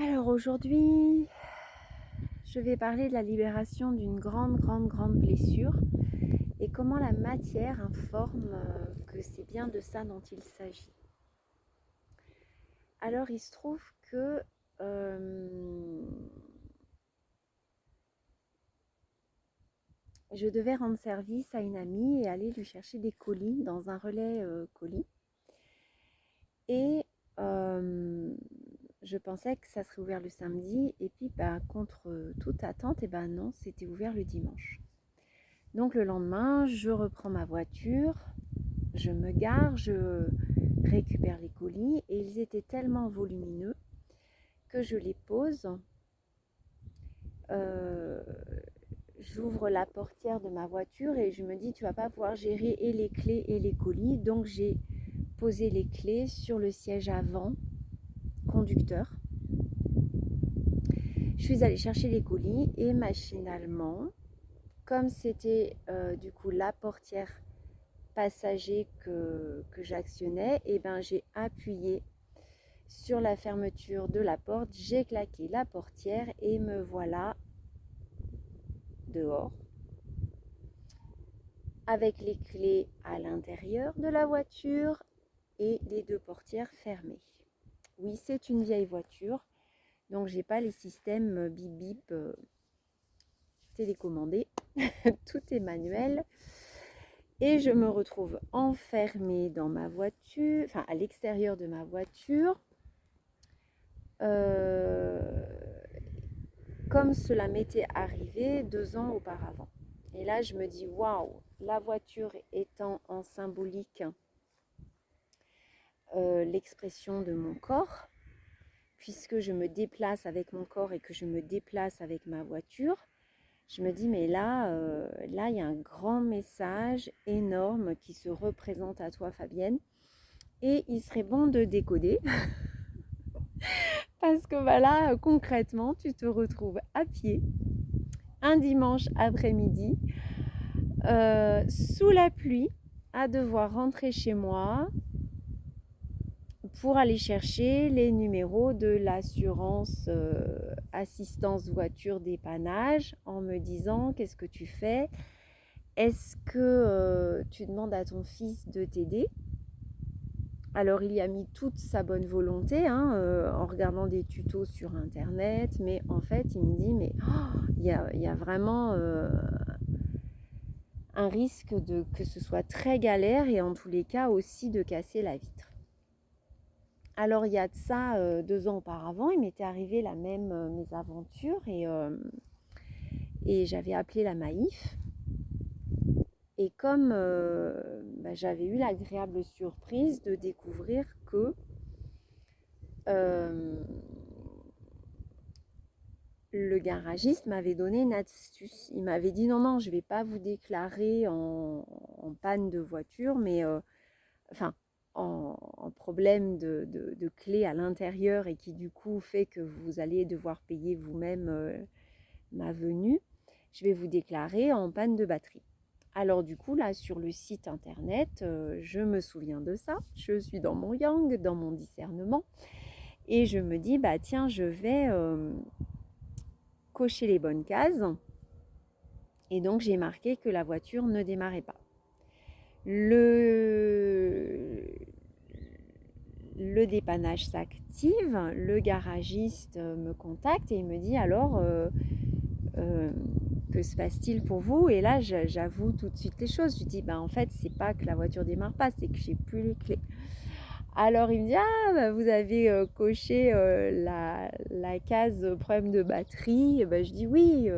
Alors aujourd'hui, je vais parler de la libération d'une grande blessure et comment la matière informe que c'est bien de ça dont il s'agit. Alors il se trouve que je devais rendre service à une amie et aller lui chercher des colis dans un relais colis. Et je pensais que ça serait ouvert le samedi et puis contre toute attente, et non, c'était ouvert le dimanche. Donc le lendemain, je reprends ma voiture, je me gare, je récupère les colis et ils étaient tellement volumineux que je les pose. Euh, J'ouvre la portière de ma voiture et je me dis tu vas pas pouvoir gérer et les clés et les colis. Donc j'ai posé les clés sur le siège avant conducteur. Je suis allée chercher les colis et machinalement, comme c'était du coup la portière passager que j'actionnais, et j'ai appuyé sur la fermeture de la porte, j'ai claqué la portière et me voilà dehors avec les clés à l'intérieur de la voiture et les deux portières fermées. Oui, c'est une vieille voiture, donc j'ai pas les systèmes bip bip télécommandés, tout est manuel. Et je me retrouve enfermée dans ma voiture, enfin à l'extérieur de ma voiture, comme cela m'était arrivé 2 ans auparavant. Et là, je me dis, waouh, la voiture étant en symbolique l'expression de mon corps, puisque je me déplace avec mon corps et que je me déplace avec ma voiture, je me dis, mais là, il y a un grand message énorme qui se représente à toi, Fabienne. Et il serait bon de décoder parce que là, concrètement, tu te retrouves à pied un dimanche après-midi sous la pluie à devoir rentrer chez moi pour aller chercher les numéros de l'assurance assistance voiture dépannage en me disant qu'est-ce que tu fais? Est-ce que tu demandes à ton fils de t'aider? Alors il y a mis toute sa bonne volonté en regardant des tutos sur internet, mais en fait il me dit mais il y a vraiment un risque que ce soit très galère et en tous les cas aussi de casser la vitre. Alors il y a de ça 2 ans auparavant, il m'était arrivé la même mésaventure et j'avais appelé la Maïf. Et comme j'avais eu l'agréable surprise de découvrir que le garagiste m'avait donné une astuce. Il m'avait dit non, je ne vais pas vous déclarer en panne de voiture, mais en problème de clé à l'intérieur et qui du coup fait que vous allez devoir payer vous-même ma venue. Je vais vous déclarer en panne de batterie. Alors du coup, là, sur le site internet, je me souviens de ça. Je suis dans mon yang, dans mon discernement. Et je me dis, tiens, je vais cocher les bonnes cases. Et donc, j'ai marqué que la voiture ne démarrait pas. Le dépannage s'active, le garagiste me contacte et il me dit alors que se passe-t-il pour vous? Et là j'avoue tout de suite les choses. Je dis en fait c'est pas que la voiture démarre pas, c'est que j'ai plus les clés. Alors il me dit vous avez coché la case problème de batterie. Je dis oui,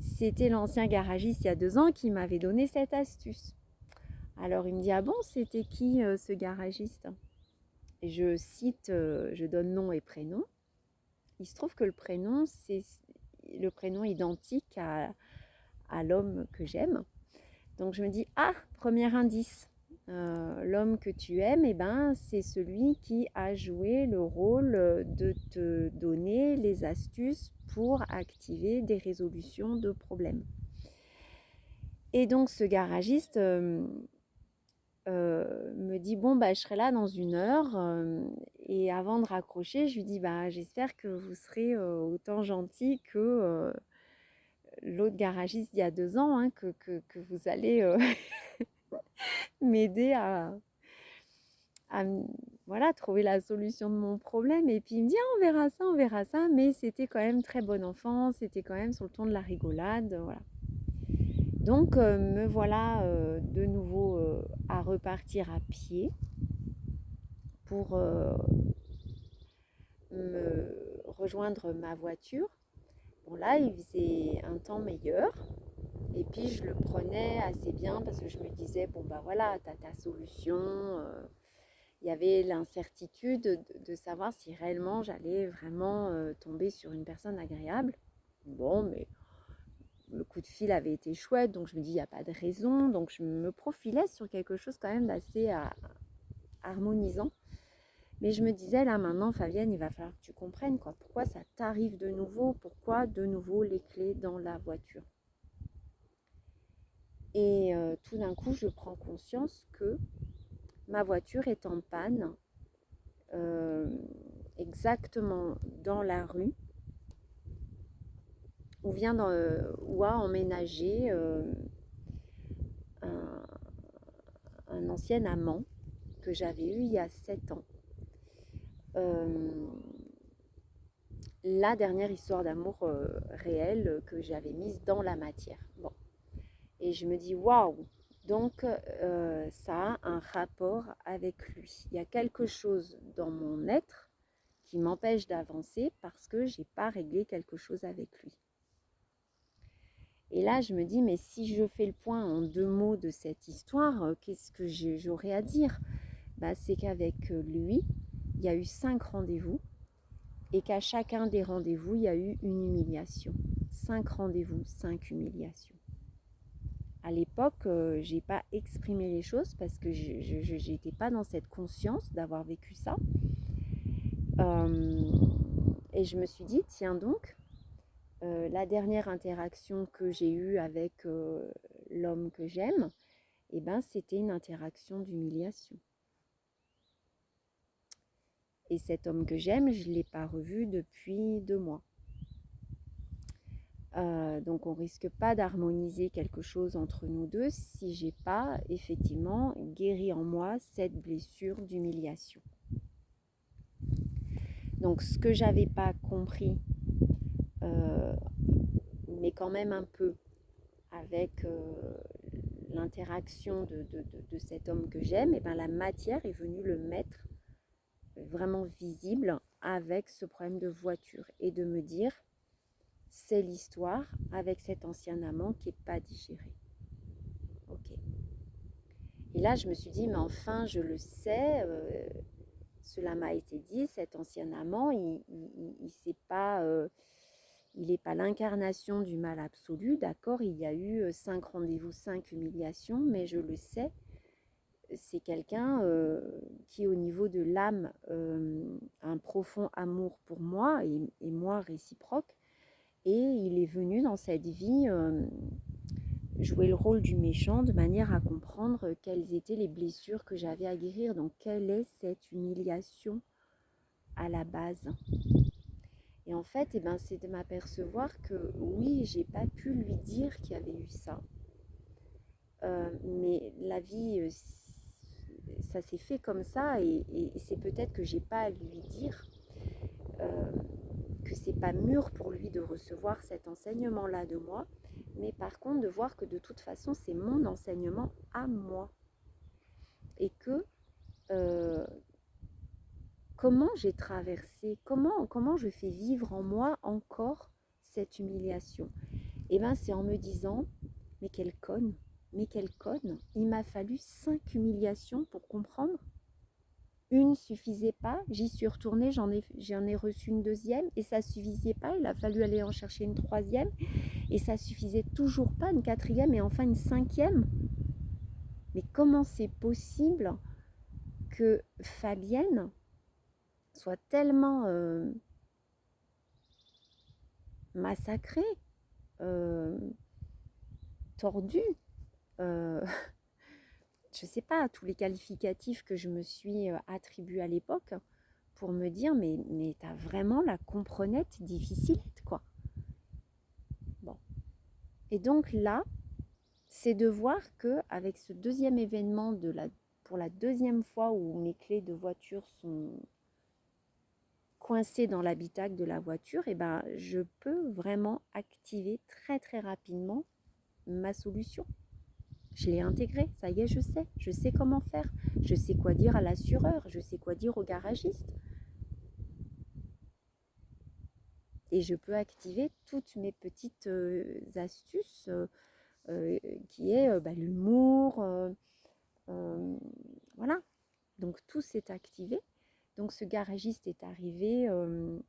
c'était l'ancien garagiste il y a 2 ans qui m'avait donné cette astuce. Alors il me dit ah bon, c'était qui ce garagiste? Et je cite, je donne nom et prénom. Il se trouve que le prénom, c'est le prénom identique à l'homme que j'aime. Donc je me dis, premier indice, l'homme que tu aimes, c'est celui qui a joué le rôle de te donner les astuces pour activer des résolutions de problèmes. Et donc ce garagiste me dit: «Bon, bah, je serai là dans 1 heure», et avant de raccrocher, je lui dis: «Bah, j'espère que vous serez, autant gentil que, l'autre garagiste d'il y a 2 ans, hein, que vous allez, m'aider à voilà, trouver la solution de mon problème». Et puis il me dit: «Ah, on verra ça», mais c'était quand même très bon enfant, c'était quand même sur le ton de la rigolade, voilà. Donc me voilà de nouveau à repartir à pied pour me rejoindre ma voiture. Bon, là, il faisait un temps meilleur. Et puis je le prenais assez bien parce que je me disais, bon bah voilà, tu as ta solution. Il y avait l'incertitude de savoir si réellement j'allais vraiment tomber sur une personne agréable. Bon, mais le coup de fil avait été chouette, donc je me dis, il n'y a pas de raison. Donc je me profilais sur quelque chose quand même d'assez harmonisant. Mais je me disais, là maintenant, Fabienne, il va falloir que tu comprennes, quoi. Pourquoi ça t'arrive de nouveau? Pourquoi de nouveau les clés dans la voiture? Et tout d'un coup, je prends conscience que ma voiture est en panne euh, exactement dans la rue où a emménagé un, un ancien amant que j'avais eu il y a 7 ans. Euh, la dernière histoire d'amour réelle que j'avais mise dans la matière. Bon. Et je me dis, waouh, donc ça a un rapport avec lui. Il y a quelque chose dans mon être qui m'empêche d'avancer parce que j'ai pas réglé quelque chose avec lui. Et là, je me dis, mais si je fais le point en 2 mots de cette histoire, qu'est-ce que j'aurais à dire? C'est qu'avec lui, il y a eu 5 rendez-vous et qu'à chacun des rendez-vous, il y a eu une humiliation. 5 rendez-vous, 5 humiliations. À l'époque, j'ai pas exprimé les choses parce que je n'étais pas dans cette conscience d'avoir vécu ça. Et je me suis dit, tiens donc, la dernière interaction que j'ai eue avec l'homme que j'aime, eh ben, c'était une interaction d'humiliation. Et cet homme que j'aime, je ne l'ai pas revu depuis 2 mois. Donc on risque pas d'harmoniser quelque chose entre nous deux si j'ai pas effectivement guéri en moi cette blessure d'humiliation. Donc ce que j'avais pas compris, euh, mais quand même un peu avec l'interaction de cet homme que j'aime, et ben la matière est venue le mettre vraiment visible avec ce problème de voiture et de me dire c'est l'histoire avec cet ancien amant qui n'est pas digéré. Ok. Et là, je me suis dit, mais enfin, je le sais, cela m'a été dit, cet ancien amant, il n'est pas l'incarnation du mal absolu, d'accord, il y a eu 5 rendez-vous, 5 humiliations, mais je le sais, c'est quelqu'un qui, au niveau de l'âme, a un profond amour pour moi et moi réciproque, et il est venu dans cette vie jouer le rôle du méchant de manière à comprendre quelles étaient les blessures que j'avais à guérir. Donc quelle est cette humiliation à la base? Et en fait, c'est de m'apercevoir que oui, j'ai pas pu lui dire qu'il y avait eu ça. Mais la vie, ça s'est fait comme ça, et c'est peut-être que j'ai pas à lui dire euh, que c'est pas mûr pour lui de recevoir cet enseignement-là de moi, mais par contre de voir que de toute façon c'est mon enseignement à moi, et que comment j'ai traversé, comment je fais vivre en moi encore cette humiliation. Et c'est en me disant, mais quelle conne, il m'a fallu 5 humiliations pour comprendre. Une suffisait pas, j'y suis retournée, j'en ai reçu une deuxième, et ça suffisait pas, il a fallu aller en chercher une troisième, et ça suffisait toujours pas, une quatrième, et enfin une cinquième. Mais comment c'est possible que Fabienne soit tellement massacrée, tordue, je sais pas, tous les qualificatifs que je me suis attribués à l'époque pour me dire, mais t'as vraiment la comprenette difficilette, quoi. Bon. Et donc là, c'est de voir qu'avec ce deuxième événement pour la deuxième fois où mes clés de voiture sont coincées dans l'habitacle de la voiture, et ben, je peux vraiment activer très très rapidement ma solution. Je l'ai intégrée, ça y est, je sais comment faire, je sais quoi dire à l'assureur, je sais quoi dire au garagiste. Et je peux activer toutes mes petites astuces qui est l'humour, voilà. Donc tout s'est activé. Donc ce garagiste est arrivé,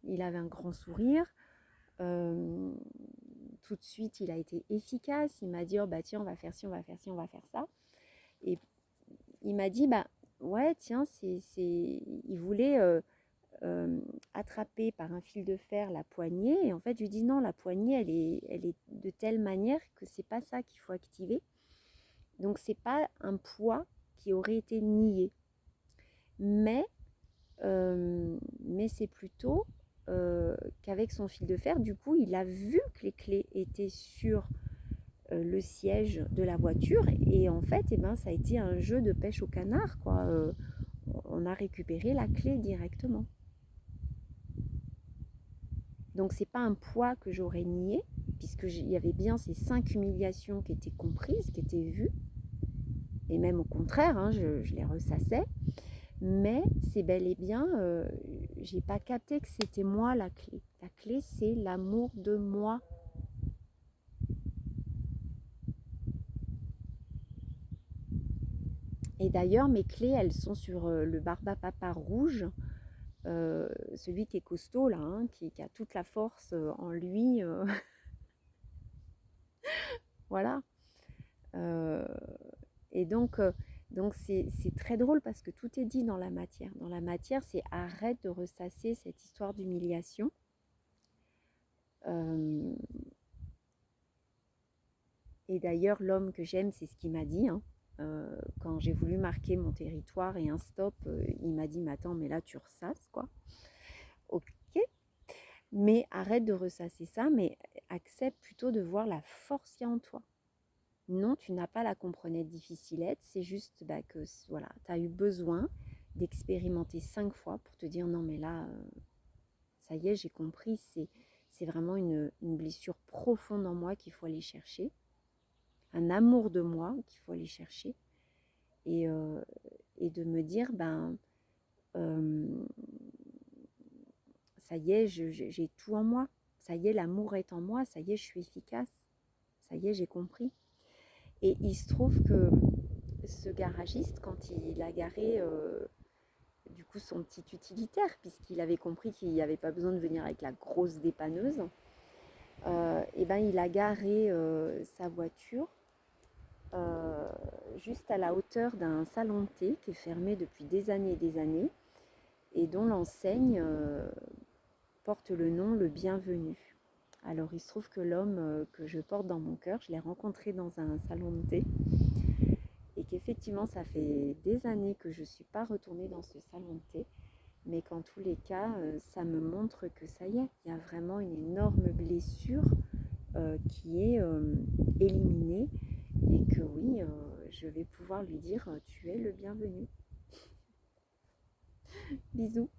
il avait un grand sourire. Tout de suite, il a été efficace. Il m'a dit, oh bah tiens, on va faire ci, on va faire ci, on va faire ça. Et il m'a dit, bah ouais, tiens, il voulait attraper par un fil de fer la poignée. Et en fait, je lui dis, non, la poignée, elle est de telle manière que c'est pas ça qu'il faut activer. Donc, c'est pas un poids qui aurait été nié. Mais c'est plutôt qu'avec son fil de fer, du coup, il a vu que les clés étaient sur le siège de la voiture. Et en fait, ça a été un jeu de pêche au canard, quoi. On a récupéré la clé directement. Donc, c'est pas un poids que j'aurais nié, puisqu'il y avait bien ces 5 humiliations qui étaient comprises, qui étaient vues. Et même au contraire, hein, je les ressassais. Mais c'est bel et bien, j'ai pas capté que c'était moi la clé. La clé, c'est l'amour de moi. Et d'ailleurs, mes clés, elles sont sur le Barbapapa rouge, celui qui est costaud là, hein, qui a toute la force en lui. Voilà. Et donc c'est très drôle parce que tout est dit dans la matière. Dans la matière, c'est arrête de ressasser cette histoire d'humiliation. Et d'ailleurs, l'homme que j'aime, c'est ce qu'il m'a dit. Hein. Quand j'ai voulu marquer mon territoire et un stop, il m'a dit, mais attends, mais là, tu ressasses, quoi. Ok, mais arrête de ressasser ça, mais accepte plutôt de voir la force qu'il y a en toi. Non, tu n'as pas la comprenette difficilette, c'est juste que voilà, tu as eu besoin d'expérimenter 5 fois pour te dire non mais là, ça y est, j'ai compris, c'est vraiment une blessure profonde en moi qu'il faut aller chercher, un amour de moi qu'il faut aller chercher et de me dire ça y est, j'ai tout en moi, ça y est, l'amour est en moi, ça y est, je suis efficace, ça y est, j'ai compris. Et il se trouve que ce garagiste, quand il a garé du coup son petit utilitaire, puisqu'il avait compris qu'il n'y avait pas besoin de venir avec la grosse dépanneuse, il a garé sa voiture juste à la hauteur d'un salon de thé qui est fermé depuis des années et dont l'enseigne porte le nom Le Bienvenu. Alors il se trouve que l'homme que je porte dans mon cœur, je l'ai rencontré dans un salon de thé et qu'effectivement ça fait des années que je ne suis pas retournée dans ce salon de thé, mais qu'en tous les cas ça me montre que ça y est, il y a vraiment une énorme blessure qui est éliminée et que oui, je vais pouvoir lui dire tu es le bienvenu. Bisous.